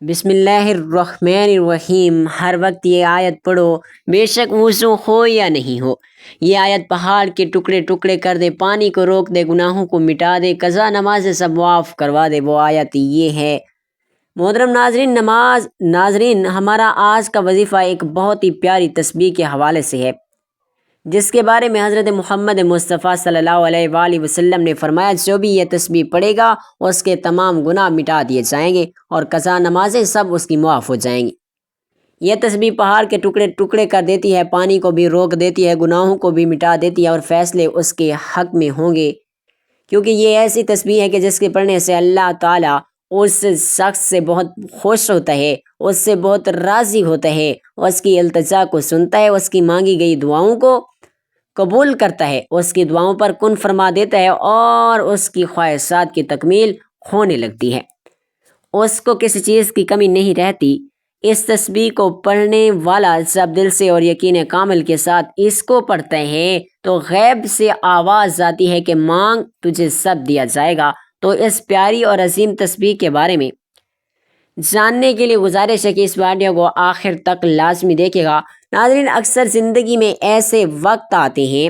بسم اللہ الرحمن الرحیم۔ ہر وقت یہ آیت پڑھو، بے شک وضو ہو یا نہیں ہو۔ یہ آیت پہاڑ کے ٹکڑے ٹکڑے کر دے، پانی کو روک دے، گناہوں کو مٹا دے، قضا نماز سب معاف کروا دے۔ وہ آیت یہ ہے۔ محترم ناظرین، ہمارا آج کا وظیفہ ایک بہت ہی پیاری تسبیح کے حوالے سے ہے، جس کے بارے میں حضرت محمد مصطفیٰ صلی اللہ علیہ وآلہ وسلم نے فرمایا، جو بھی یہ تسبیح پڑھے گا اس کے تمام گناہ مٹا دیے جائیں گے اور قضا نمازیں سب اس کی معاف ہو جائیں گی۔ یہ تسبیح پہاڑ کے ٹکڑے ٹکڑے کر دیتی ہے، پانی کو بھی روک دیتی ہے، گناہوں کو بھی مٹا دیتی ہے اور فیصلے اس کے حق میں ہوں گے، کیونکہ یہ ایسی تسبیح ہے کہ جس کے پڑھنے سے اللہ تعالیٰ اس شخص سے بہت خوش ہوتا ہے، اس سے بہت راضی ہوتا ہے، اس کی التجا کو سنتا ہے، اس کی مانگی گئی دعاؤں کو قبول کرتا ہے، اس کی دعاؤں پر کن فرما دیتا ہے اور اس کی خواہشات کی تکمیل ہونے لگتی ہے، اس کو کسی چیز کی کمی نہیں رہتی۔ اس تسبیح کو پڑھنے والا سب دل سے اور یقین کامل کے ساتھ اس کو پڑھتا ہے تو غیب سے آواز آتی ہے کہ مانگ، تجھے سب دیا جائے گا۔ تو اس پیاری اور عظیم تسبیح کے بارے میں جاننے کے لیے گزارش ہے کہ اس ویڈیو کو آخر تک لازمی دیکھے گا۔ ناظرین، اکثر زندگی میں ایسے وقت آتے ہیں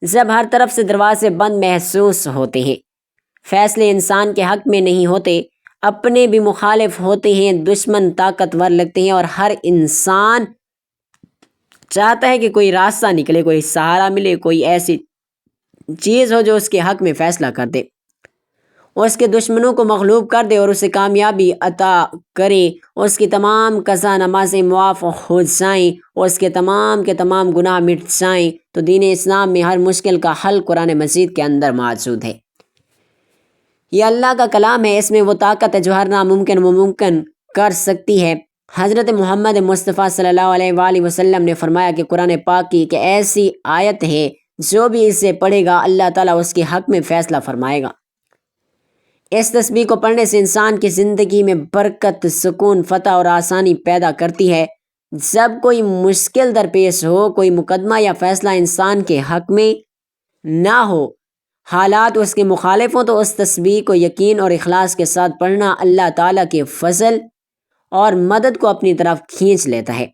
جب ہر طرف سے دروازے بند محسوس ہوتے ہیں، فیصلے انسان کے حق میں نہیں ہوتے، اپنے بھی مخالف ہوتے ہیں، دشمن طاقتور لگتے ہیں اور ہر انسان چاہتا ہے کہ کوئی راستہ نکلے، کوئی سہارا ملے، کوئی ایسی چیز ہو جو اس کے حق میں فیصلہ کر دے، اس کے دشمنوں کو مغلوب کر دے اور اسے کامیابی عطا کرے، اس کی تمام قضا نمازیں معاف ہو جائیں، اس کے تمام گناہ مٹ جائیں۔ تو دین اسلام میں ہر مشکل کا حل قرآن مجید کے اندر موجود ہے۔ یہ اللہ کا کلام ہے، اس میں وہ طاقت ہے جو ہر ناممکن ممکن کر سکتی ہے۔ حضرت محمد مصطفیٰ صلی اللہ علیہ وآلہ وسلم نے فرمایا کہ قرآن پاک کی ایک ایسی آیت ہے، جو بھی اسے پڑھے گا اللہ تعالیٰ اس کے حق میں فیصلہ فرمائے گا۔ اس تسبیح کو پڑھنے سے انسان کی زندگی میں برکت، سکون، فتح اور آسانی پیدا کرتی ہے۔ جب کوئی مشکل درپیش ہو، کوئی مقدمہ یا فیصلہ انسان کے حق میں نہ ہو، حالات اس کے مخالف ہوں، تو اس تسبیح کو یقین اور اخلاص کے ساتھ پڑھنا اللہ تعالیٰ کے فضل اور مدد کو اپنی طرف کھینچ لیتا ہے۔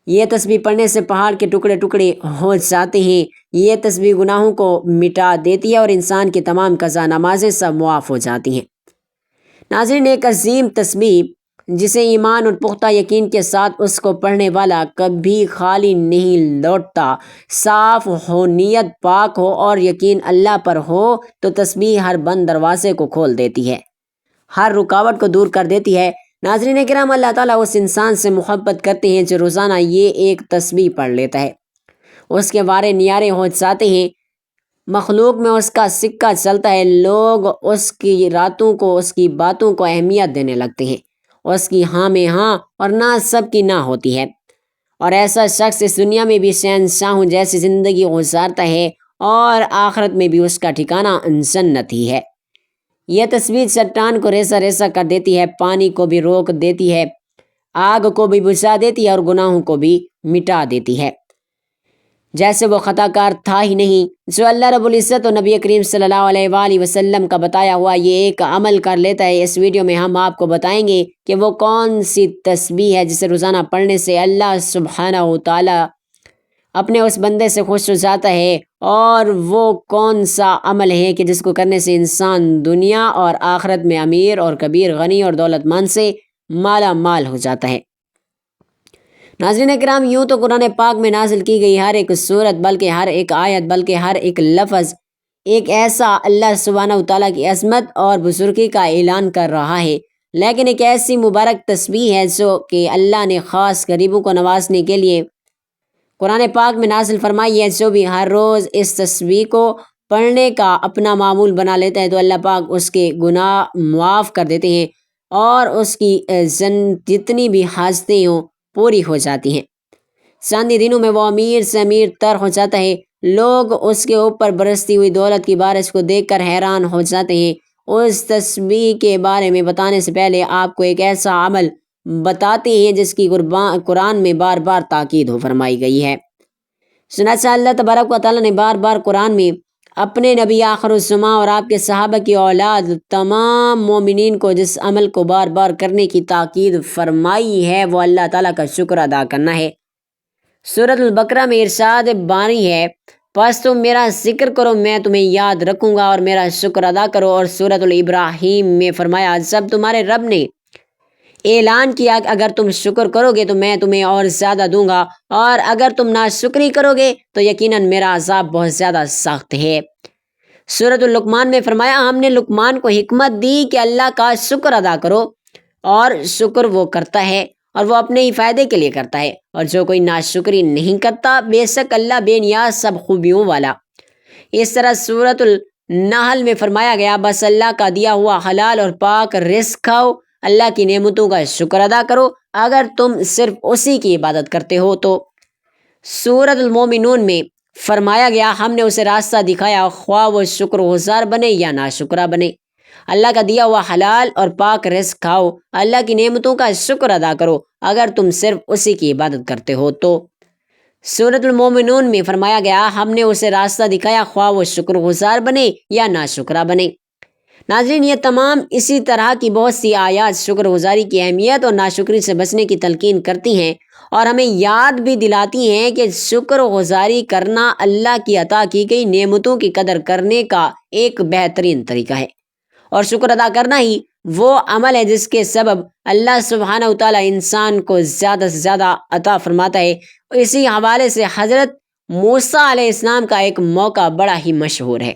یہ تسبیح پڑھنے سے پہاڑ کے ٹکڑے ٹکڑے ہو جاتے ہیں۔ یہ تسبیح گناہوں کو مٹا دیتی ہے اور انسان کی تمام قضا نمازیں سب معاف ہو جاتی ہیں۔ ناظرین، ایک عظیم تسبیح جسے ایمان اور پختہ یقین کے ساتھ اس کو پڑھنے والا کبھی خالی نہیں لوٹتا۔ صاف ہو، نیت پاک ہو اور یقین اللہ پر ہو تو تسبیح ہر بند دروازے کو کھول دیتی ہے، ہر رکاوٹ کو دور کر دیتی ہے۔ ناظرین کرام، اللہ تعالیٰ اس انسان سے محبت کرتے ہیں جو روزانہ یہ ایک تسبیح پڑھ لیتا ہے، اس کے وارے نیارے ہو جاتے ہیں، مخلوق میں اس کا سکہ چلتا ہے، لوگ اس کی راتوں کو، اس کی باتوں کو اہمیت دینے لگتے ہیں، اس کی ہاں میں ہاں اور نہ سب کی نہ ہوتی ہے، اور ایسا شخص اس دنیا میں بھی شہنشاہوں جیسی زندگی گزارتا ہے اور آخرت میں بھی اس کا ٹھکانہ جنت ہی ہے۔ یہ تسبیح چٹان کو ریزہ ریزہ کر دیتی ہے، پانی کو بھی روک دیتی ہے، آگ کو بھی بجھا دیتی ہے اور گناہوں کو بھی مٹا دیتی ہے۔ جیسے وہ خطا کار تھا ہی نہیں، جو اللہ رب العزت اور نبی کریم صلی اللہ علیہ وآلہ وسلم کا بتایا ہوا یہ ایک عمل کر لیتا ہے۔ اس ویڈیو میں ہم آپ کو بتائیں گے کہ وہ کون سی تسبیح ہے جسے روزانہ پڑھنے سے اللہ سبحانہ و تعالیٰ اپنے اس بندے سے خوش ہو جاتا ہے، اور وہ کون سا عمل ہے کہ جس کو کرنے سے انسان دنیا اور آخرت میں امیر اور کبیر، غنی اور دولت مند سے مالا مال ہو جاتا ہے۔ ناظرین کرام، یوں تو قرآن پاک میں نازل کی گئی ہر ایک سورت، بلکہ ہر ایک آیت، بلکہ ہر ایک لفظ ایک ایسا اللہ سبحانہ و تعالیٰ کی عظمت اور بزرگی کا اعلان کر رہا ہے، لیکن ایک ایسی مبارک تسبیح ہے جو کہ اللہ نے خاص غریبوں کو نوازنے کے لیے قرآن پاک میں نازل فرمائی ہے۔ جو بھی ہر روز اس تسبیح کو پڑھنے کا اپنا معمول بنا لیتا ہے تو اللہ پاک اس کے گناہ معاف کر دیتے ہیں اور اس کی جتنی بھی حاجتیں ہوں پوری ہو جاتی ہیں۔ چند دنوں میں وہ امیر سے امیر تر ہو جاتا ہے، لوگ اس کے اوپر برستی ہوئی دولت کی بارش کو دیکھ کر حیران ہو جاتے ہیں۔ اس تسبیح کے بارے میں بتانے سے پہلے آپ کو ایک ایسا عمل بتاتے ہیں جس کی قرآن میں بار بار تاکید فرمائی گئی ہے۔ چنانچہ اللہ تبارک و تعالیٰ نے بار بار قرآن میں اپنے نبی آخر الزماں اور آپ کے صحابہ کی اولاد تمام مومنین کو جس عمل کو بار بار کرنے کی تاکید فرمائی ہے وہ اللہ تعالیٰ کا شکر ادا کرنا ہے۔ سورۃ البقرہ میں ارشاد باری ہے، پس تم میرا ذکر کرو میں تمہیں یاد رکھوں گا اور میرا شکر ادا کرو۔ اور سورۃ الابراہیم میں فرمایا، جب تمہارے رب نے اعلان کیا کہ اگر تم شکر کرو گے تو میں تمہیں اور زیادہ دوں گا، اور اگر تم ناشکری کرو گے تو یقیناً میرا عذاب بہت زیادہ سخت ہے۔ سورۃ اللقمان میں فرمایا، ہم نے لقمان کو حکمت دی کہ اللہ کا شکر ادا کرو، اور شکر وہ کرتا ہے اور وہ اپنے ہی فائدے کے لیے کرتا ہے، اور جو کوئی ناشکری نہیں کرتا بے شک اللہ بے نیاز سب خوبیوں والا۔ اس طرح سورۃ النحل میں فرمایا گیا، بس اللہ کا دیا ہوا حلال اور پاک رزق کھاؤ، اللہ کی نعمتوں کا شکر ادا کرو اگر تم صرف اسی کی عبادت کرتے ہو تو۔ سورۃ المومنون میں فرمایا گیا، ہم نے اسے راستہ دکھایا خواہ وہ شکر گزار بنے یا ناشکرہ بنے۔ اللہ کا دیا ہوا حلال اور پاک رزق کھاؤ، اللہ کی نعمتوں کا شکر ادا کرو اگر تم صرف اسی کی عبادت کرتے ہو تو۔ سورۃ المومنون میں فرمایا گیا، ہم نے اسے راستہ دکھایا خواہ وہ شکر گزار بنے یا ناشکرہ بنے۔ ناظرین، یہ تمام اسی طرح کی بہت سی آیات شکر گزاری کی اہمیت اور ناشکری سے بچنے کی تلقین کرتی ہیں، اور ہمیں یاد بھی دلاتی ہیں کہ شکر گزاری کرنا اللہ کی عطا کی گئی نعمتوں کی قدر کرنے کا ایک بہترین طریقہ ہے، اور شکر ادا کرنا ہی وہ عمل ہے جس کے سبب اللہ سبحانہ و تعالیٰ انسان کو زیادہ سے زیادہ عطا فرماتا ہے۔ اسی حوالے سے حضرت موسیٰ علیہ السلام کا ایک موقع بڑا ہی مشہور ہے۔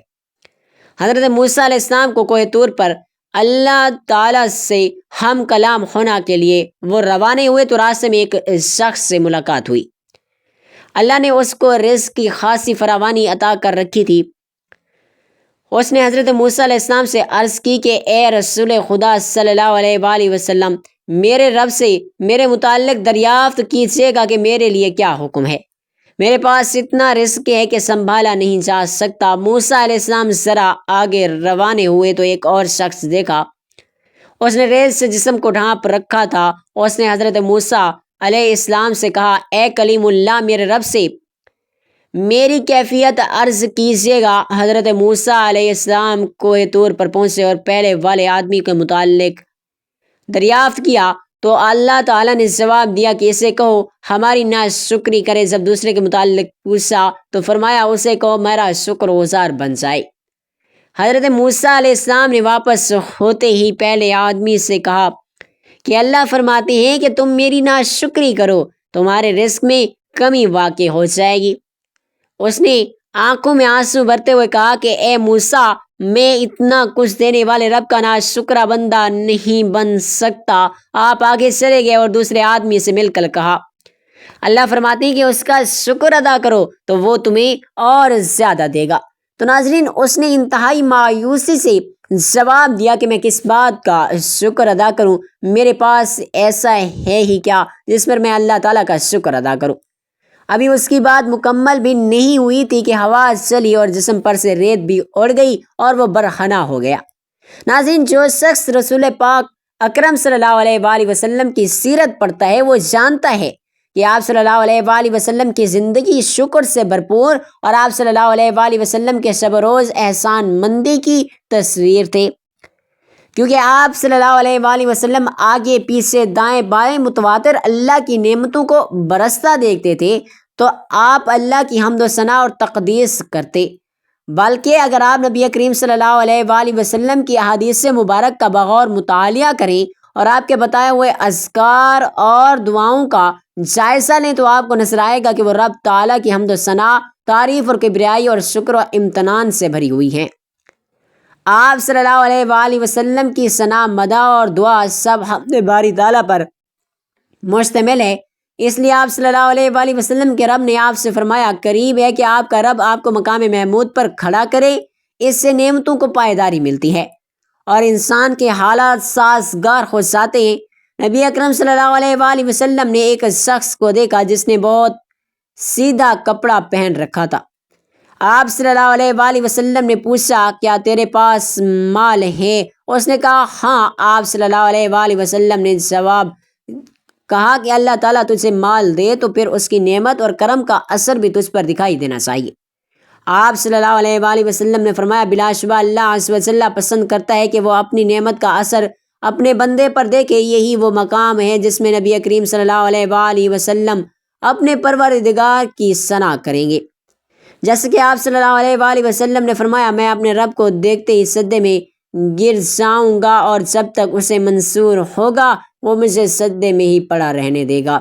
حضرت موسیٰ علیہ السلام کو کوہ طور پر اللہ تعالیٰ سے ہم کلام ہونا کے لیے وہ روانے ہوئے تو راستے میں ایک شخص سے ملاقات ہوئی۔ اللہ نے اس کو رزق کی خاصی فراوانی عطا کر رکھی تھی۔ اس نے حضرت موسیٰ علیہ السلام سے عرض کی کہ اے رسول خدا صلی اللہ علیہ وآلہ وسلم، میرے رب سے میرے متعلق دریافت کیجیے گا کہ میرے لیے کیا حکم ہے، میرے پاس اتنا رزق ہے کہ سنبھالا نہیں جا سکتا۔ موسیٰ علیہ السلام ذرا آگے روانے ہوئے تو ایک اور شخص دیکھا، اس نے ریت سے جسم کو ڈھانپ رکھا تھا۔ اس نے حضرت موسیٰ علیہ السلام سے کہا، اے کلیم اللہ، میرے رب سے میری کیفیت عرض کیجیے گا۔ حضرت موسیٰ علیہ السلام کوہ طور پر پہنچے اور پہلے والے آدمی کے متعلق دریافت کیا تو اللہ تعالیٰ نے جواب دیا کہ اسے کہو ہماری ناشکری کرے۔ جب دوسرے کے متعلق پوچھا تو فرمایا اسے کہو میرا شکر گزار بن جائے۔ حضرت موسیٰ علیہ السلام نے واپس ہوتے ہی پہلے آدمی سے کہا کہ اللہ فرماتے ہیں کہ تم میری ناشکری کرو تمہارے رزق میں کمی واقع ہو جائے گی۔ اس نے آنکھوں میں آنسو بھرتے ہوئے کہا کہ اے موسیٰ، میں اتنا کچھ دینے والے رب کا ناشکرہ بندہ نہیں بن سکتا۔ آپ آگے چلے گئے اور دوسرے آدمی سے مل کر کہا، اللہ فرماتے ہیں کہ اس کا شکر ادا کرو تو وہ تمہیں اور زیادہ دے گا۔ تو ناظرین، اس نے انتہائی مایوسی سے جواب دیا کہ میں کس بات کا شکر ادا کروں، میرے پاس ایسا ہے ہی کیا جس پر میں اللہ تعالیٰ کا شکر ادا کروں۔ ابھی اس کی بات مکمل بھی نہیں ہوئی تھی کہ ہوا چلی اور جسم پر سے ریت بھی اڑ گئی اور وہ برہنہ ہو گیا۔ ناظرین، جو شخص رسول پاک اکرم صلی اللہ علیہ وآلہ وسلم کی سیرت پڑھتا ہے وہ جانتا ہے کہ آپ صلی اللہ علیہ وآلہ وسلم کی زندگی شکر سے بھرپور اور آپ صلی اللہ علیہ وآلہ وسلم کے شب و روز احسان مندی کی تصویر تھے، کیونکہ آپ صلی اللہ علیہ وآلہ وسلم آگے پیچھے دائیں بائیں متواتر اللہ کی نعمتوں کو برستا دیکھتے تھے تو آپ اللہ کی حمد و ثنا اور تقدیس کرتے، بلکہ اگر آپ نبی کریم صلی اللہ علیہ وآلہ وسلم کی احادیث مبارک کا بغور مطالعہ کریں اور آپ کے بتائے ہوئے اذکار اور دعاؤں کا جائزہ لیں تو آپ کو نظر آئے گا کہ وہ رب تعالیٰ کی حمد و ثنا، تعریف اور کبریائی اور شکر و امتنان سے بھری ہوئی ہیں۔ آپ صلی اللہ علیہ وآلہ وسلم کی ثنا، مدح اور دعا سب حمد باری تعالیٰ پر مشتمل ہے۔ اس لیے آپ صلی اللہ علیہ وآلہ وسلم کے رب نے آپ سے فرمایا، قریب ہے کہ آپ کا رب آپ کو مقام محمود پر کھڑا کرے، اس سے نعمتوں کو پائیداری ملتی ہے اور انسان کے حالات سازگار ہو جاتے ہیں۔ نبی اکرم صلی اللہ علیہ وآلہ وسلم نے ایک شخص کو دیکھا جس نے بہت سیدھا کپڑا پہن رکھا تھا۔ آپ صلی اللہ علیہ وآلہ وسلم نے پوچھا، کیا تیرے پاس مال ہے؟ اس نے کہا ہاں۔ آپ صلی اللہ علیہ وآلہ وسلم نے جواب کہا کہ اللہ تعالیٰ تجھے مال دے تو پھر اس کی نعمت اور کرم کا اثر بھی تجھ پر دکھائی دینا چاہیے۔ آپ صلی اللہ علیہ وآلہ وسلم نے فرمایا بلا شبہ اللہ عز و جل پسند کرتا ہے کہ وہ اپنی نعمت کا اثر اپنے بندے پر دیکھے. یہی وہ مقام ہے جس میں نبی کریم صلی اللہ علیہ وآلہ وسلم اپنے پروردگار کی ثنا کریں گے. جیسے کہ آپ صلی اللہ علیہ وآلہ وسلم نے فرمایا میں اپنے رب کو دیکھتے ہی سجدے میں گر جاؤں گا اور جب تک اسے منظور ہوگا وہ مجھے سجدے میں ہی پڑا رہنے دے گا.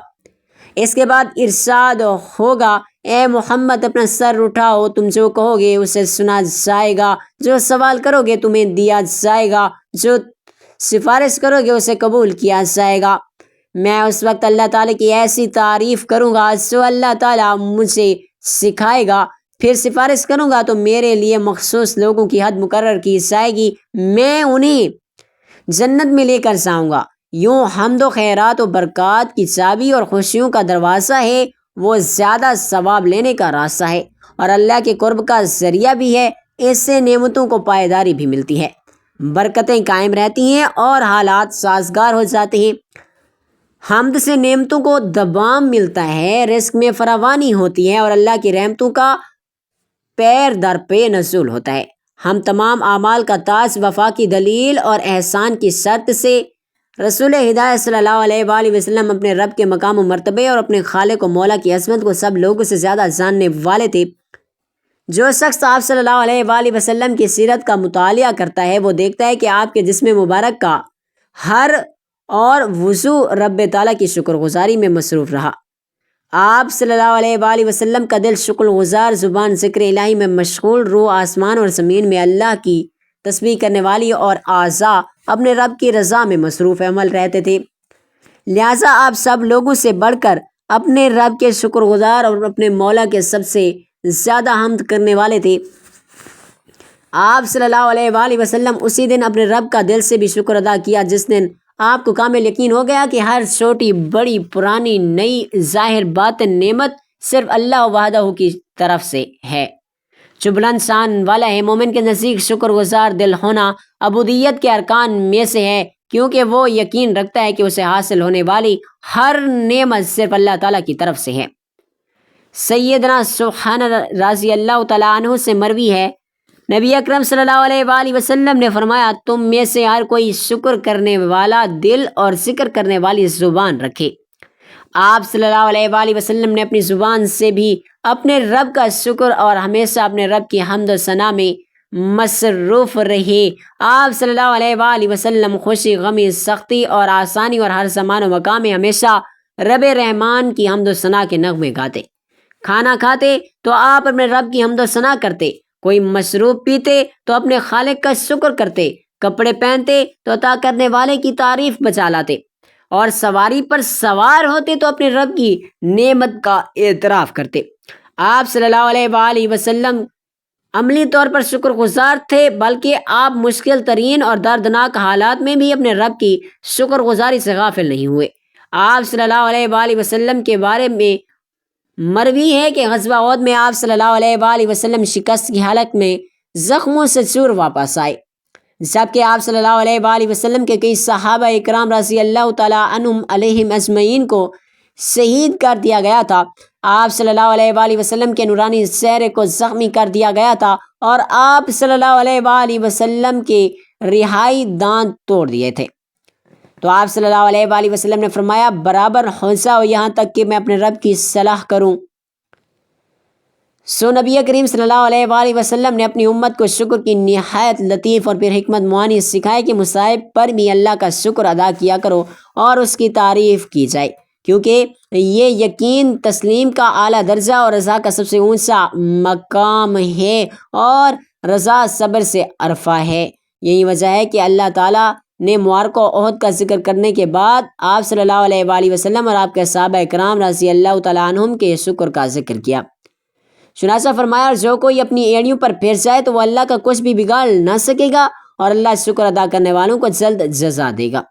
اس کے بعد ارشاد ہوگا اے محمد اپنا سر اٹھاؤ، تم جو کہو گے اسے سنا جائے گا، جو سوال کرو گے تمہیں دیا جائے گا، جو سفارش کرو گے اسے قبول کیا جائے گا. میں اس وقت اللہ تعالیٰ کی ایسی تعریف کروں گا جو اللہ تعالیٰ مجھے سکھائے گا. پھر سفارش کروں گا تو میرے لیے مخصوص لوگوں کی حد مقرر کی جائے گی، میں انہیں جنت میں لے کر جاؤں گا. یوں حمد و خیرات و برکات کی چابی اور خوشیوں کا دروازہ ہے، وہ زیادہ ثواب لینے کا راستہ ہے اور اللہ کے قرب کا ذریعہ بھی ہے. اس سے نعمتوں کو پائیداری بھی ملتی ہے، برکتیں قائم رہتی ہیں اور حالات سازگار ہو جاتے ہیں. حمد سے نعمتوں کو دوام ملتا ہے، رزق میں فراوانی ہوتی ہے اور اللہ کی رحمتوں کا پیر در پہ نزول ہوتا ہے. ہم تمام اعمال کا تاج وفا کی دلیل اور احسان کی شرط سے رسول ہدایت صلی اللہ علیہ وآلہ وسلم اپنے رب کے مقام و مرتبے اور اپنے خالق و مولا کی عظمت کو سب لوگوں سے زیادہ جاننے والے تھے. جو شخص آپ صلی اللہ علیہ وآلہ وسلم کی سیرت کا مطالعہ کرتا ہے وہ دیکھتا ہے کہ آپ کے جسم مبارک کا ہر اور وضو رب تعالیٰ کی شکر گزاری میں مصروف رہا. آپ صلی اللہ علیہ وآلہ وسلم کا دل شکر گزار، زبان ذکر الہی میں مشغول، روح آسمان اور زمین میں اللہ کی تسبیح کرنے والی اور اعضاء اپنے رب کی رضا میں مصروف عمل رہتے تھے. لہٰذا آپ سب لوگوں سے بڑھ کر اپنے رب کے شکر گزار اور اپنے مولا کے سب سے زیادہ حمد کرنے والے تھے. آپ صلی اللہ علیہ وآلہ وسلم اسی دن اپنے رب کا دل سے بھی شکر ادا کیا جس دن آپ کو کامل یقین ہو گیا کہ ہر چھوٹی بڑی پرانی نئی ظاہر باطن نعمت صرف اللہ وحدہ کی طرف سے ہے جو بلند شان والا ہے. مومن کے نزدیک شکر گزار دل ہونا عبودیت کے ارکان میں سے ہے کیونکہ وہ یقین رکھتا ہے کہ اسے حاصل ہونے والی ہر نعمت صرف اللہ تعالیٰ کی طرف سے ہے. سیدنا سبحان رضی اللہ تعالیٰ عنہ سے مروی ہے نبی اکرم صلی اللہ علیہ وآلہ وسلم نے فرمایا تم میں سے ہر کوئی شکر کرنے والا دل اور ذکر کرنے والی زبان رکھے. آپ صلی اللہ علیہ وآلہ وسلم نے اپنی زبان سے بھی اپنے رب کا شکر اور ہمیشہ اپنے رب کی حمد و ثنا میں مصروف رہے. آپ صلی اللہ علیہ وآلہ وسلم خوشی غمی سختی اور آسانی اور ہر زمان و مقام میں ہمیشہ رب رحمان کی حمد و ثنا کے نغمے گاتے. کھانا کھاتے تو آپ اپنے رب کی حمد و ثنا کرتے، کوئی مشروب پیتے تو اپنے خالق کا شکر کرتے، کپڑے پہنتے تو عطا کرنے والے کی تعریف بجا لاتے اور سواری پر سوار ہوتے تو اپنے رب کی نعمت کا اعتراف کرتے. آپ صلی اللہ علیہ وآلہ وسلم عملی طور پر شکر گزار تھے بلکہ آپ مشکل ترین اور دردناک حالات میں بھی اپنے رب کی شکر گزاری سے غافل نہیں ہوئے. آپ صلی اللہ علیہ وآلہ وسلم کے بارے میں مروی ہے کہ غزوہ احد میں آپ صلی اللہ علیہ وآلہ وسلم شکست کی حالت میں زخموں سے چور واپس آئے جبکہ آپ صلی اللہ علیہ وآلہ وسلم کے کئی صحابہ اکرام رضی اللہ تعالیٰ عنہم علیہم اجمعین کو شہید کر دیا گیا تھا. آپ صلی اللہ علیہ وآلہ وسلم کے نورانی چہرے کو زخمی کر دیا گیا تھا اور آپ صلی اللہ علیہ وآلہ وسلم کے رہائی دانت توڑ دیے تھے. تو آپ صلی اللہ علیہ وآلہ وسلم نے فرمایا برابر ہو جاؤ یہاں تک کہ میں اپنے رب کی صلاح کروں. سو نبی کریم صلی اللہ علیہ وآلہ وسلم نے اپنی امت کو شکر کی نہایت لطیف اور پھر حکمت معانی سکھائے کہ مصائب پر بھی اللہ کا شکر ادا کیا کرو اور اس کی تعریف کی جائے کیونکہ یہ یقین تسلیم کا اعلیٰ درجہ اور رضا کا سب سے اونچا مقام ہے اور رضا صبر سے عرفہ ہے. یہی وجہ ہے کہ اللہ تعالیٰ نے معرکہ احد کا ذکر کرنے کے بعد آپ صلی اللہ علیہ وآلہ وسلم اور آپ کے صحابہ کرام رضی اللہ تعالیٰ عنہم کے شکر کا ذکر کیا. چنانچہ فرمایا جو کوئی اپنی ایڑیوں پر پھر جائے تو وہ اللہ کا کچھ بھی بگاڑ نہ سکے گا اور اللہ شکر ادا کرنے والوں کو جلد جزا دے گا.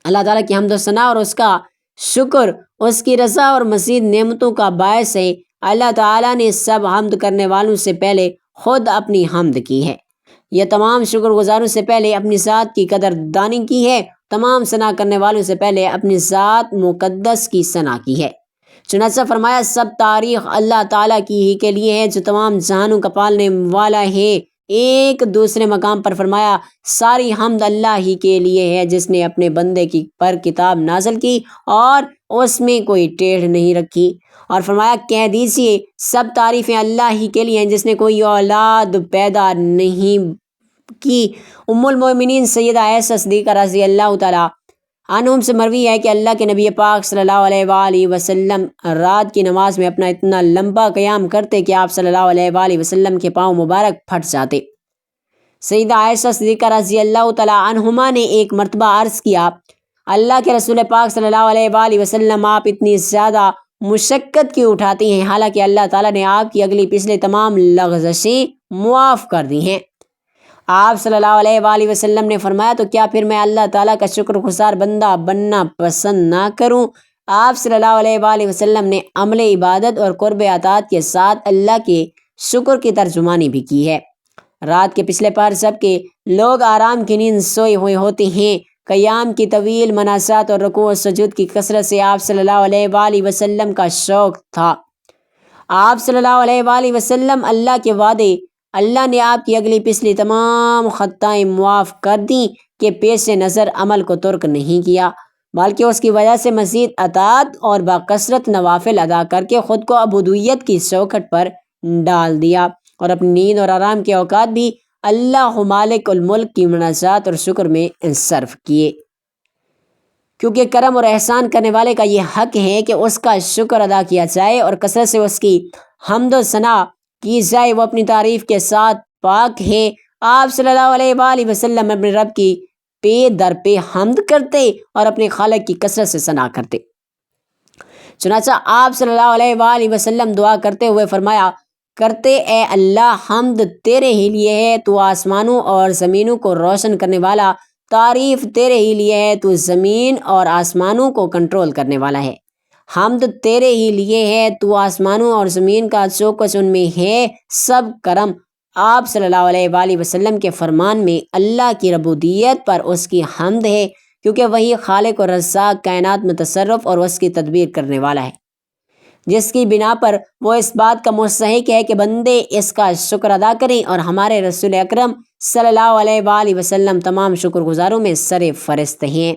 اللہ تعالیٰ کی حمد و ثنا اور اس کا شکر اس کی رضا اور مزید نعمتوں کا باعث ہے. اللہ تعالیٰ نے سب حمد کرنے والوں سے پہلے خود اپنی حمد کی ہے. یہ تمام شکر گزاروں سے پہلے اپنی ذات کی قدر دانی کی ہے. تمام ثنا کرنے والوں سے پہلے اپنی ذات مقدس کی ثنا کی ہے. چنانچہ فرمایا سب تعریف اللہ تعالیٰ کی ہی کے لیے ہے جو تمام جہانوں کا پالنے والا ہے۔ ایک دوسرے مقام پر فرمایا ساری حمد اللہ ہی کے لیے ہے جس نے اپنے بندے کی پر کتاب نازل کی اور اس میں کوئی ٹیڑھ نہیں رکھی، اور فرمایا کہہ دیجیے سب تعریفیں اللہ ہی کے لیے ہیں جس نے کوئی اولاد پیدا نہیں کی۔ ام المومنین سیدہ عائشہ صدیقہ رضی اللہ تعالیٰ عنہم سے مروی ہے کہ اللہ کے نبی پاک صلی اللہ علیہ وآلہ وسلم رات کی نماز میں اپنا اتنا لمبا قیام کرتے کہ آپ صلی اللہ علیہ وآلہ وسلم کے پاؤں مبارک پھٹ جاتے۔ سیدہ عائشہ صدیقہ رضی اللہ تعالیٰ عنہما نے ایک مرتبہ عرض کیا اللہ کے رسول پاک صلی اللہ علیہ وآلہ وسلم آپ اتنی زیادہ مشقت کیوں اٹھاتی ہیں حالانکہ اللہ تعالیٰ نے آپ کی اگلی پچھلے تمام لغزشیں معاف کر دی ہیں۔ آپ صلی اللہ علیہ وآلہ وسلم نے فرمایا تو کیا پھر میں اللہ تعالیٰ کا شکر گزار بندہ بننا پسند نہ کروں؟ آپ صلی اللہ علیہ وآلہ وسلم نے عمل عبادت اور قرب اطاعت کے ساتھ اللہ کے شکر کی ترجمانی بھی کی ہے۔ رات کے پچھلے پہر جب کہ لوگ آرام کی نیند سوئے ہوئے ہوتے ہیں، قیام کی طویل مناسبت اور رکوع و سجود کی کثرت سے آپ صلی اللہ علیہ وآلہ وسلم کا شوق تھا۔ آپ صلی اللہ علیہ وآلہ وسلم اللہ کے وعدے اللہ نے آپ کی اگلی پچھلی تمام خطائیں معاف کر دیں کہ پیش نظر عمل کو ترک نہیں کیا بلکہ اس کی وجہ سے مزید اطاعت اور باکثرت نوافل ادا کر کے خود کو عبودیت کی چوکھٹ پر ڈال دیا اور اپنی نیند اور آرام کے اوقات بھی اللہ مالک الملک کی مناجات اور شکر میں صرف کیے، کیونکہ کرم اور احسان کرنے والے کا یہ حق ہے کہ اس کا شکر ادا کیا جائے اور کثرت سے اس کی حمد و ثنا کی جائے۔ وہ اپنی تعریف کے ساتھ پاک ہے۔ آپ صلی اللہ علیہ وآلہ وسلم اپنے رب کی پے در پہ حمد کرتے اور اپنے خالق کی کثرت سے ثنا کرتے۔ چنانچہ آپ صلی اللہ علیہ وآلہ وسلم دعا کرتے ہوئے فرمایا کرتے اے اللہ حمد تیرے ہی لیے ہے، تو آسمانوں اور زمینوں کو روشن کرنے والا، تعریف تیرے ہی لیے ہے، تو زمین اور آسمانوں کو کنٹرول کرنے والا ہے، حمد تیرے ہی لیے ہے، تو آسمانوں اور زمین کا جو کچھ ان میں ہے سب کرم۔ آپ صلی اللہ علیہ وآلہ وسلم کے فرمان میں اللہ کی ربوبیت پر اس کی حمد ہے کیونکہ وہی خالق اور رزاق، کائنات متصرف اور اس کی تدبیر کرنے والا ہے، جس کی بنا پر وہ اس بات کا مستحق ہے کہ بندے اس کا شکر ادا کریں، اور ہمارے رسول اکرم صلی اللہ علیہ وآلہ وسلم تمام شکر گزاروں میں سر فہرست ہیں۔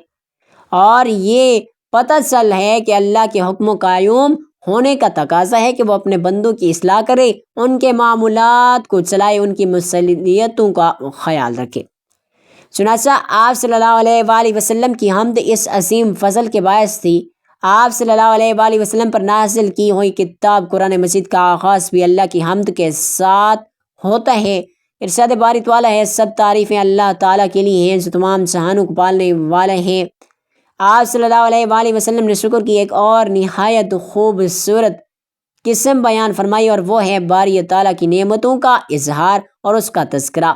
اور یہ پتہ چل ہے کہ اللہ کے حکم قائم ہونے کا تقاضا ہے کہ وہ اپنے بندوں کی اصلاح کرے، ان کے معاملات کو چلائے، ان کی مصلحتوں کا خیال رکھے۔ چنانچہ آپ صلی اللہ علیہ وآلہ وسلم کی حمد اس عظیم فضل کے باعث تھی۔ آپ صلی اللہ علیہ وآلہ وسلم پر نازل کی ہوئی کتاب قرآن مجید کا آغاز بھی اللہ کی حمد کے ساتھ ہوتا ہے۔ ارشاد باری تعالیٰ ہے سب تعریفیں اللہ تعالیٰ کے لیے ہیں جو تمام جہانوں کو پالنے والے ہیں۔ آپ صلی اللہ علیہ وآلہ وسلم نے شکر کی ایک اور نہایت خوبصورت قسم بیان فرمائی اور وہ ہے باری تعالیٰ کی نعمتوں کا اظہار اور اس کا تذکرہ۔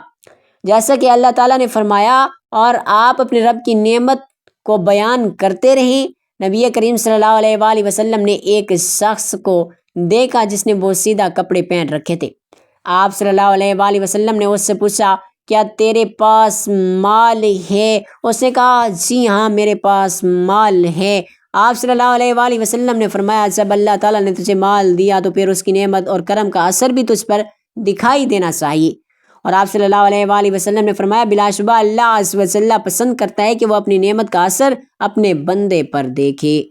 جیسا کہ اللہ تعالیٰ نے فرمایا اور آپ اپنے رب کی نعمت کو بیان کرتے رہیں۔ نبی کریم صلی اللہ علیہ وآلہ وسلم نے ایک شخص کو دیکھا جس نے بوسیدہ کپڑے پہن رکھے تھے۔ آپ صلی اللہ علیہ وآلہ وسلم نے اس سے پوچھا کیا تیرے پاس مال ہے؟ اس نے کہا جی ہاں میرے پاس مال ہے۔ آپ صلی اللہ علیہ وآلہ وسلم نے فرمایا جب اللہ تعالیٰ نے تجھے مال دیا تو پھر اس کی نعمت اور کرم کا اثر بھی تجھ پر دکھائی دینا چاہیے۔ اور آپ صلی اللہ علیہ وآلہ وسلم نے فرمایا بلا شبہ اللہ عز و جل پسند کرتا ہے کہ وہ اپنی نعمت کا اثر اپنے بندے پر دیکھے۔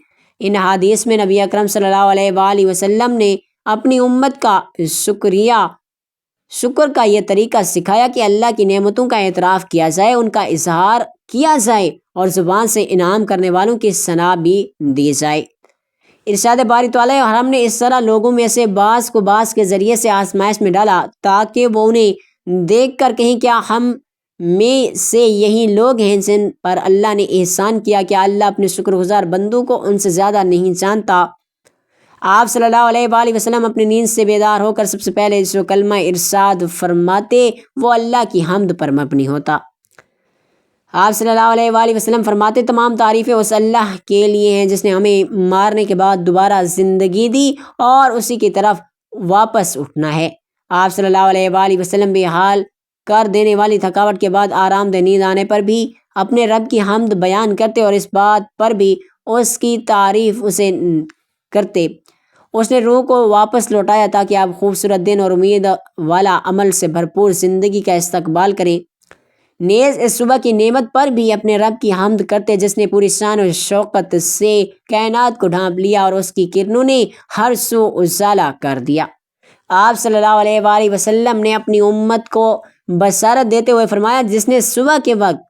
ان حدیث میں نبی اکرم صلی اللہ علیہ وآلہ وسلم نے اپنی امت کا شکر کا یہ طریقہ سکھایا کہ اللہ کی نعمتوں کا اعتراف کیا جائے، ان کا اظہار کیا جائے اور زبان سے انعام کرنے والوں کی ثنا بھی دی جائے۔ ارشاد باری تعالیٰ ہم نے اس طرح لوگوں میں سے بعض کو بعض کے ذریعے سے آزمائش میں ڈالا تاکہ وہ انہیں دیکھ کر کہیں کیا ہم میں سے یہی لوگ ہیں جن پر اللہ نے احسان کیا، کیا اللہ اپنے شکر گزار بندوں کو ان سے زیادہ نہیں جانتا۔ آپ صلی اللہ علیہ وآلہ وسلم اپنی نیند سے بیدار ہو کر سب سے پہلے جو کلمہ ارشاد فرماتے وہ اللہ کی حمد پر مبنی ہوتا۔ آپ صلی اللہ علیہ وآلہ وسلم فرماتے تمام تعریفیں اس اللہ کے لیے ہیں جس نے ہمیں مارنے کے بعد دوبارہ زندگی دی اور اسی کی طرف واپس اٹھنا ہے۔ آپ صلی اللہ علیہ وآلہ وسلم بھی حال کر دینے والی تھکاوٹ کے بعد آرام دہ نیند آنے پر بھی اپنے رب کی حمد بیان کرتے اور اس بات پر بھی اس کی تعریف اسے کرتے اس نے روح کو واپس لوٹایا تاکہ آپ خوبصورت دن اور امید والا عمل سے بھرپور زندگی کا استقبال کریں۔ نیز اس صبح کی نعمت پر بھی اپنے رب کی حمد کرتے جس نے پوری شان و شوکت سے کائنات کو ڈھانپ لیا اور اس کی کرنوں نے ہر سو اجالا کر دیا۔ آپ صلی اللہ علیہ وآلہ وسلم نے اپنی امت کو بشارت دیتے ہوئے فرمایا، جس نے صبح کے وقت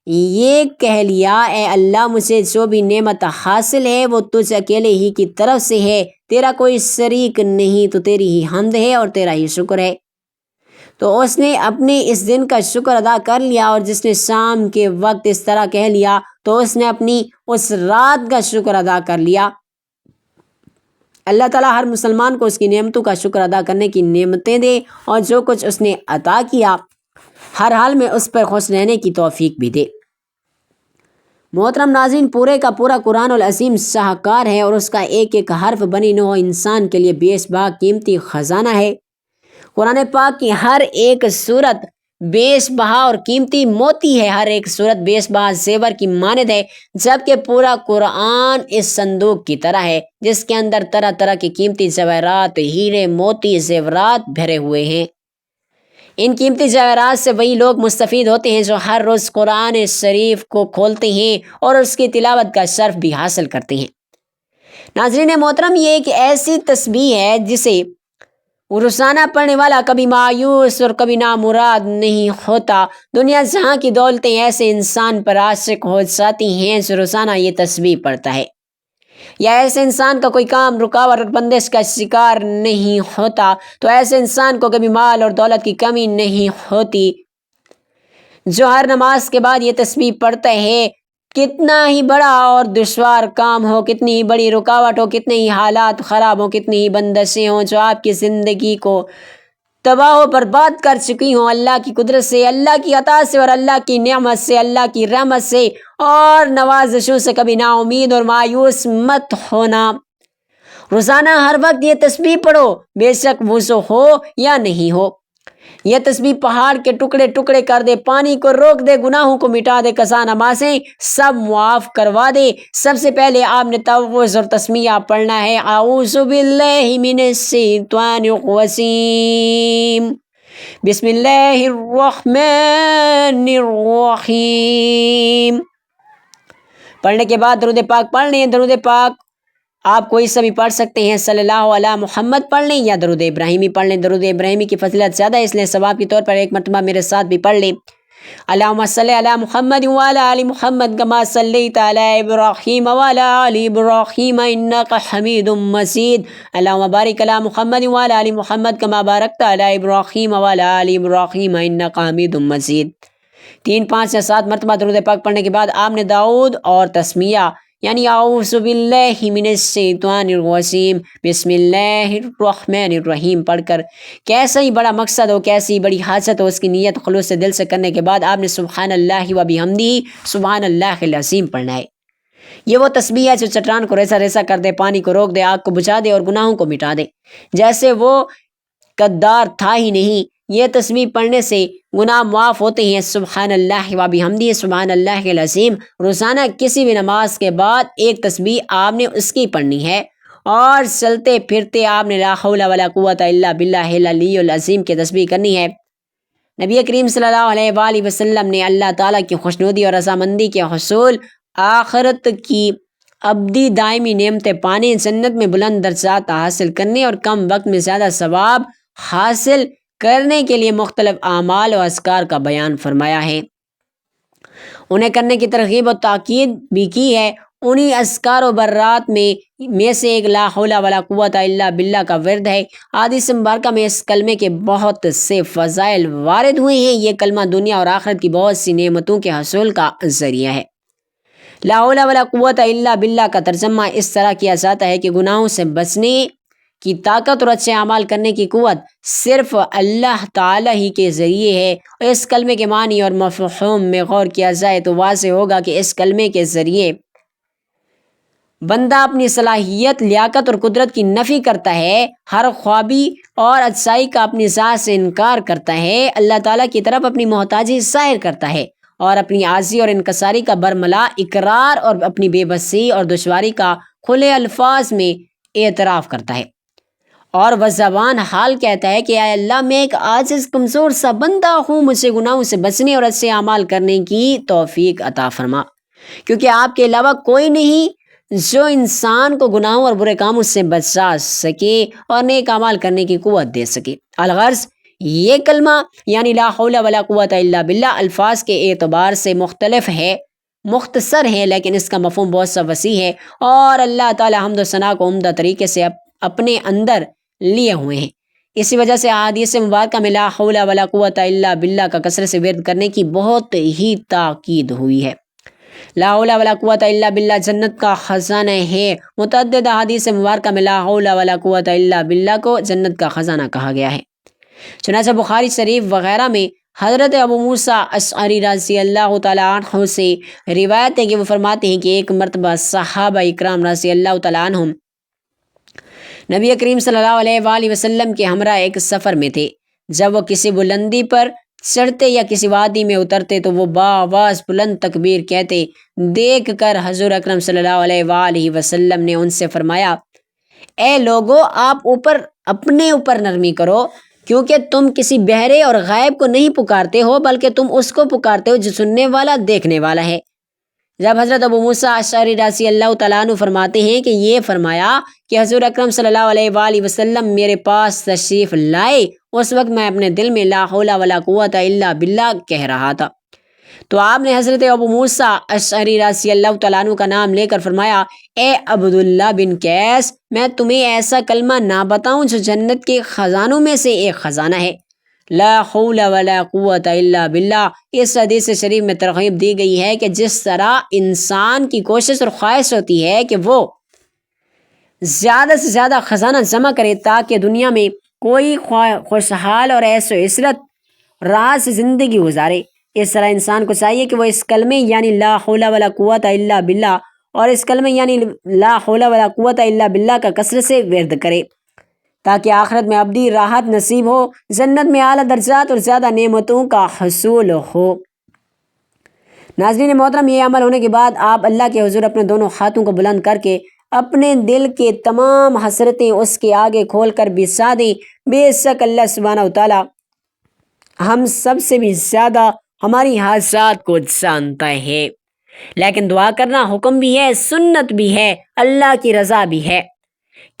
یہ کہہ لیا اے اللہ مجھے جو بھی نعمت حاصل ہے وہ تجھ اکیلے ہی کی طرف سے ہے، تیرا کوئی شریک نہیں، تو تیری ہی حمد ہے اور تیرا ہی شکر ہے، تو اس نے اپنے اس دن کا شکر ادا کر لیا۔ اور جس نے شام کے وقت اس طرح کہہ لیا تو اس نے اپنی اس رات کا شکر ادا کر لیا۔ اللہ تعالیٰ ہر مسلمان کو اس کی نعمتوں کا شکر ادا کرنے کی نعمتیں دے اور جو کچھ اس نے عطا کیا ہر حال میں اس پر خوش رہنے کی توفیق بھی دے۔ محترم ناظرین، پورے کا پورا قرآن العظیم شاہکار ہے اور اس کا ایک ایک حرف بنی نوع انسان کے لیے بیش بہا قیمتی خزانہ ہے۔ قرآن پاک کی ہر ایک صورت بیش بہا اور قیمتی موتی ہے، ہر ایک صورت بیش بہا زیور کی مانند ہے، جبکہ پورا قرآن اس صندوق کی طرح ہے جس کے اندر طرح طرح کی قیمتی زیورات، ہیرے موتی زیورات بھرے ہوئے ہیں۔ ان قیمتی زیورات سے وہی لوگ مستفید ہوتے ہیں جو ہر روز قرآن شریف کو کھولتے ہیں اور اس کی تلاوت کا شرف بھی حاصل کرتے ہیں۔ ناظرین محترم، یہ ایک ایسی تسبیح ہے جسے روزانہ پڑھنے والا کبھی مایوس اور کبھی نامراد نہیں ہوتا۔ دنیا جہاں کی دولتیں ایسے انسان پر عاشق ہو جاتی ہیں جو روزانہ یہ تسبیح پڑھتا ہے، یا ایسے انسان کا کوئی کام رکاوٹ اور بندش کا شکار نہیں ہوتا، تو ایسے انسان کو کبھی مال اور دولت کی کمی نہیں ہوتی۔ جو ہر نماز کے بعد یہ تسبیح پڑھتا ہے، کتنا ہی بڑا اور دشوار کام ہو، کتنی ہی بڑی رکاوٹ ہو، کتنے ہی حالات خراب ہوں، کتنی ہی بندشیں ہوں جو آپ کی زندگی کو تباہ و برباد کر چکی ہوں، اللہ کی قدرت سے، اللہ کی عطا سے اور اللہ کی نعمت سے، اللہ کی رحمت سے اور نوازشوں سے کبھی نا امید اور مایوس مت ہونا۔ روزانہ ہر وقت یہ تسبیح پڑھو، بے شک وضو ہو یا نہیں ہو۔ یہ تسبیح پہاڑ کے ٹکڑے ٹکڑے کر دے، پانی کو روک دے، گناہوں کو مٹا دے، قضا نمازیں سب معاف کروا دے۔ سب سے پہلے آپ نے تعوذ اور تسمیہ پڑھنا ہے، اعوذ باللہ من الشیطان الرجیم، بسم اللہ الرحمن الرحیم۔ پڑھنے کے بعد درود پاک پڑھ لیں۔ درود پاک آپ کوئی سا بھی پڑھ سکتے ہیں، صلی اللہ علیہ محمد پڑھ لیں یا درود ابراہیمی پڑھ لیں۔ درود ابراہیمی کی فضیلت زیادہ ہے، اس لیے ثواب کے طور پر ایک مرتبہ میرے ساتھ بھی پڑھ لیں۔ اللہم صلی علی محمد وعلی آل محمد کما صلیت علی ابراہیم وعلی آل ابراہیم انک حمید مجید۔ اللہم بارک علی محمد وعلی آل محمد کما بارکت علی ابراہیم وعلی آل ابراہیم انک حمید مجید۔ 3، 5 یا 7 مرتبہ درود پاک پڑھنے کے بعد آپ نے داؤد اور تسمیہ یعنی اعوذ باللہ من الشیطان الرجیم بسم اللہ الرحمن الرحیم پڑھ کر کیسا ہی بڑا مقصد ہو، کیسی بڑی حاجت ہو، اس کی نیت خلوص سے دل سے کرنے کے بعد آپ نے سبحان اللہ و بحمدہ سبحان اللہ العظیم پڑھنا ہے۔ یہ وہ تسبیح ہے جو چٹان کو ریسا ریسا کر دے، پانی کو روک دے، آگ کو بجھا دے اور گناہوں کو مٹا دے۔ جیسے وہ قدار تھا ہی نہیں، یہ تسبیح پڑھنے سے گناہ معاف ہوتے ہیں۔ سبحان اللہ و بحمدہ سبحان اللہ العظیم روزانہ کسی بھی نماز کے بعد ایک تسبیح آپ نے اس کی پڑھنی ہے، اور چلتے پھرتے آپ نے لا حول ولا قوت الا باللہ العلی العظیم کی تسبیح کرنی ہے۔ نبی کریم صلی اللہ علیہ وآلہ وسلم نے اللہ تعالیٰ کی خوشنودی اور رضامندی کے حصول، آخرت کی ابدی دائمی نعمتیں پانے، جنت میں بلند درجات حاصل کرنے اور کم وقت میں زیادہ ثواب حاصل کرنے کے لیے مختلف اعمال و اذکار کا بیان فرمایا ہے، انہیں کرنے کی ترغیب و تاکید بھی کی ہے۔ انہی اذکار و برات میں سے ایک لا حول ولا قوت الا باللہ کا ورد ہے۔ حدیث مبارکہ میں اس کلمے کے بہت سے فضائل وارد ہوئے ہیں۔ یہ کلمہ دنیا اور آخرت کی بہت سی نعمتوں کے حصول کا ذریعہ ہے۔ لا حول ولا قوت الا باللہ کا ترجمہ اس طرح کیا جاتا ہے کہ گناہوں سے بچنے کی طاقت اور اچھے اعمال کرنے کی قوت صرف اللہ تعالیٰ ہی کے ذریعے ہے۔ اس کلمے کے معنی اور مفہوم میں غور کیا جائے تو واضح ہوگا کہ اس کلمے کے ذریعے بندہ اپنی صلاحیت، لیاقت اور قدرت کی نفی کرتا ہے، ہر خوابی اور اچھائی کا اپنی ذات سے انکار کرتا ہے، اللہ تعالیٰ کی طرف اپنی محتاجی ظاہر کرتا ہے اور اپنی عاجزی اور انکساری کا برملا اقرار اور اپنی بے بسی اور دشواری کا کھلے الفاظ میں اعتراف کرتا ہے، اور وہ زبان حال کہتا ہے کہ اے اللہ میں ایک عاجز کمزور سا بندہ ہوں، مجھ سے گناہوں سے بچنے اور اچھے اعمال کرنے کی توفیق عطا فرما، کیونکہ آپ کے علاوہ کوئی نہیں جو انسان کو گناہوں اور برے کاموں سے بچا سکے اور نیک اعمال کرنے کی قوت دے سکے۔ الغرض یہ کلمہ یعنی لا حول ولا قوت الا باللہ الفاظ کے اعتبار سے مختلف ہے، مختصر ہے، لیکن اس کا مفہوم بہت سا وسیع ہے، اور اللہ تعالی حمد و ثنا کو عمدہ طریقے سے اپنے اندر لیے ہوئے ہیں۔ اسی وجہ سے احادیث مبارکہ میں لا حول ولا قوت الا باللہ کا کثرت سے ورد کرنے کی بہت ہی تاکید ہوئی ہے۔ لا حول ولا قوت الا باللہ جنت کا خزانہ ہے۔ متعدد احادیث مبارکہ میں لا حول ولا قوت الا باللہ کو جنت کا خزانہ کہا گیا ہے۔ چنانچہ بخاری شریف وغیرہ میں حضرت ابو موسیٰ اشعری رضی اللہ تعالیٰ عنہ سے روایت ہے کہ وہ فرماتے ہیں کہ ایک مرتبہ صحابہ اکرام رضی اللہ تعالیٰ عنہم نبی کریم صلی اللہ علیہ وآلہ وسلم کے ہمراہ ایک سفر میں تھے۔ جب وہ کسی بلندی پر چڑھتے یا کسی وادی میں اترتے تو وہ باآواز بلند تکبیر کہتے۔ دیکھ کر حضور اکرم صلی اللہ علیہ وآلہ وسلم نے ان سے فرمایا، اے لوگو، آپ اپنے اوپر نرمی کرو، کیونکہ تم کسی بہرے اور غائب کو نہیں پکارتے ہو، بلکہ تم اس کو پکارتے ہو جو سننے والا دیکھنے والا ہے۔ جب حضرت ابو موسیٰ اشعری رضی اللہ تعالیٰ عنہ فرماتے ہیں کہ یہ فرمایا کہ حضور اکرم صلی اللہ علیہ وآلہ وسلم میرے پاس تشریف لائے، اس وقت میں اپنے دل میں لا حول ولا قوت الا باللہ کہہ رہا تھا، تو آپ نے حضرت ابو موسیٰ اشعری رضی اللہ تعالیٰ عنہ کا نام لے کر فرمایا، اے عبداللہ بن قیس، میں تمہیں ایسا کلمہ نہ بتاؤں جو جنت کے خزانوں میں سے ایک خزانہ ہے، لا حول ولا قوت الا باللہ۔ اس حدیث شریف میں ترغیب دی گئی ہے کہ جس طرح انسان کی کوشش اور خواہش ہوتی ہے کہ وہ زیادہ سے زیادہ خزانہ جمع کرے تاکہ دنیا میں کوئی خوشحال اور عیش و عشرت راحت سے زندگی گزارے، اس طرح انسان کو چاہیے کہ وہ اس کلمے یعنی لا حول ولا قوت الا باللہ اور اس کلمے یعنی لا حول ولا قوت الا باللہ کا کثرت سے ورد کرے تاکہ آخرت میں ابدی راحت نصیب ہو، جنت میں اعلیٰ درجات اور زیادہ نعمتوں کا حصول ہو۔ ناظرین محترم، یہ عمل ہونے کے بعد آپ اللہ کے حضور اپنے دونوں ہاتھوں کو بلند کر کے اپنے دل کے تمام حسرتیں اس کے آگے کھول کر بچا دیں۔ بے شک اللہ سبحانہ و تعالیٰ ہم سب سے بھی زیادہ ہماری حاجات کو جانتا ہے، لیکن دعا کرنا حکم بھی ہے، سنت بھی ہے، اللہ کی رضا بھی ہے۔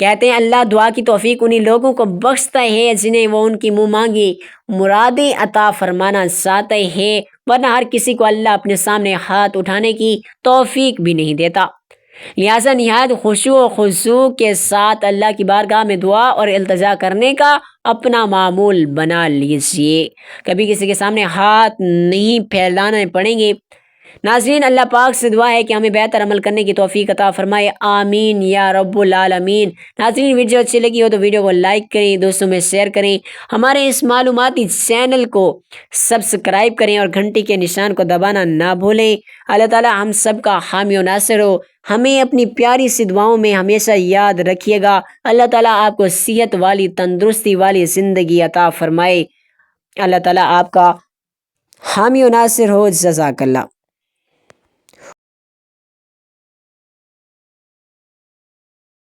کہتے ہیں اللہ دعا کی توفیق انہی لوگوں کو بخشتا ہے جنہیں وہ ان کی منہ مانگی مرادیں عطا فرمانا چاہتے ہیں، ورنہ ہر کسی کو اللہ اپنے سامنے ہاتھ اٹھانے کی توفیق بھی نہیں دیتا۔ لہٰذا نہایت خشوع و خضوع کے ساتھ اللہ کی بارگاہ میں دعا اور التجا کرنے کا اپنا معمول بنا لیجیے، کبھی کسی کے سامنے ہاتھ نہیں پھیلانے پڑیں گے۔ ناظرین، اللہ پاک سے دعا ہے کہ ہمیں بہتر عمل کرنے کی توفیق عطا فرمائے، آمین یا رب العالمین۔ ناظرین، ویڈیو اچھی لگی ہو تو ویڈیو کو لائک کریں، دوستوں میں شیئر کریں، ہمارے اس معلوماتی چینل کو سبسکرائب کریں اور گھنٹی کے نشان کو دبانا نہ بھولیں۔ اللہ تعالی ہم سب کا حامی و ناصر ہو، ہمیں اپنی پیاری سی دعاؤں میں ہمیشہ یاد رکھیے گا۔ اللہ تعالیٰ آپ کو صحت والی، تندرستی والی زندگی عطا فرمائے۔ اللہ تعالیٰ آپ کا حامی و ناصر ہو۔ جزاک اللہ۔